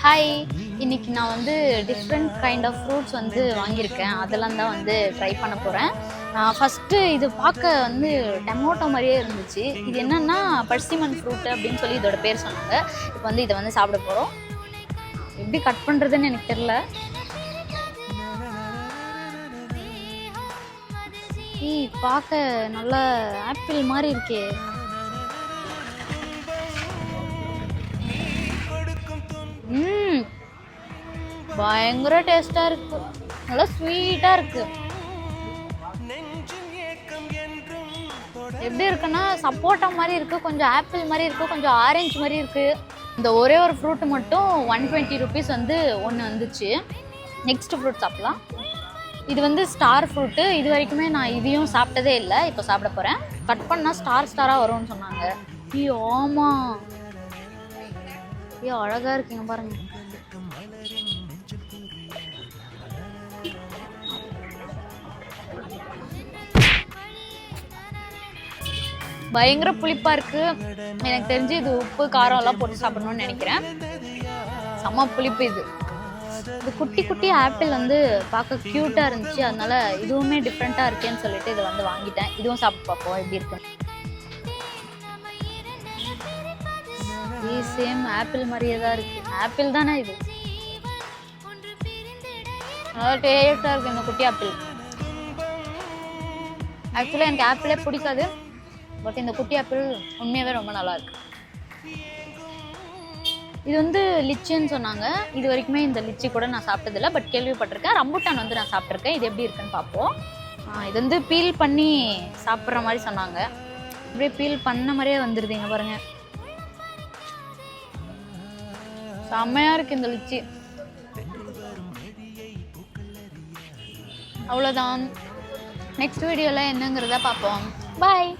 Hi, இன்னைக்கு நான் வந்து டிஃப்ரெண்ட் கைண்ட் ஆஃப் ஃப்ரூட்ஸ் வந்து வாங்கியிருக்கேன். அதெல்லாம் தான் வந்து ட்ரை பண்ண போகிறேன். ஃபஸ்ட்டு இது பார்க்க வந்து டொமேட்டோ மாதிரியே இருந்துச்சு. இது என்னென்னா பர்சிமன் ஃப்ரூட்டு அப்படின்னு சொல்லி இதோட பேர் சொன்னாங்க. இப்போ வந்து இதை வந்து சாப்பிட போகிறோம். எப்படி கட் பண்ணுறதுன்னு எனக்கு தெரில. பார்க்க நல்லா ஆப்பிள் மாதிரி இருக்கே. பயங்கர டேஸ்டா இருக்கு, நல்லா ஸ்வீட்டா இருக்கு. எப்படி இருக்குன்னா சப்போட்டா மாதிரி இருக்கு, கொஞ்சம் ஆப்பிள் மாதிரி இருக்கு, கொஞ்சம் ஆரஞ்சு மாதிரி இருக்கு. இந்த ஒரே ஒரு ஃப்ரூட் மட்டும் 120 ருபீஸ் வந்து ஒன்று வந்துச்சு. நெக்ஸ்ட் ஃப்ரூட் சாப்பிடலாம். இது வந்து ஸ்டார் ஃப்ரூட்டு. இது வரைக்குமே நான் இதையும் சாப்பிட்டதே இல்லை. இப்போ சாப்பிட போகிறேன். கட் பண்ணால் ஸ்டாராக வரும்னு சொன்னாங்க. ஐயோ ஆமாம், ஐயோ அழகாக இருக்குங்க பாருங்க. பயங்கர புளிப்பா இருக்கு. எனக்கு தெரிஞ்சு இது உப்பு காரம் எல்லாம் போட்டு சாப்பிடணும்னு நினைக்கிறேன். செம்ம புளிப்பு. இது குட்டி குட்டி ஆப்பிள் வந்து பார்க்க க்யூட்டா இருந்துச்சு. அதனால இதுவுமே டிஃப்ரெண்டா இருக்கேன்னு சொல்லிட்டு இதை வந்து வாங்கிட்டேன். இதுவும் சாப்பிட்டு பார்ப்போம் எப்படி இருக்கு. சேம் ஆப்பிள் மாதிரியே தான் இருக்கு. ஆப்பிள் தானே இது. நல்லா டேஸ்டா இருக்கு இந்த குட்டி ஆப்பிள். ஆக்சுவலா எனக்கு ஆப்பிளே பிடிக்காது. பட் இந்த குட்டி ஆப்பிள் உண்மையாகவே ரொம்ப நல்லா இருக்கு. இது வந்து லிச்சின்னு சொன்னாங்க. இது வரைக்குமே இந்த லிச்சி கூட நான் சாப்பிட்டதில்லை, பட் கேள்விப்பட்டிருக்கேன். ரம்புட்டான் வந்து நான் சாப்பிட்ருக்கேன். இது எப்படி இருக்குன்னு பார்ப்போம். இது வந்து பீல் பண்ணி சாப்பிட்ற மாதிரி சொன்னாங்க. அப்படியே பீல் பண்ண மாதிரியே வந்துடுதுங்க பாருங்க. செம்மையாக இருக்குது இந்த லிச்சி. அவ்வளோதான். நெக்ஸ்ட் வீடியோவில் என்னங்கிறத பார்ப்போம். பாய்.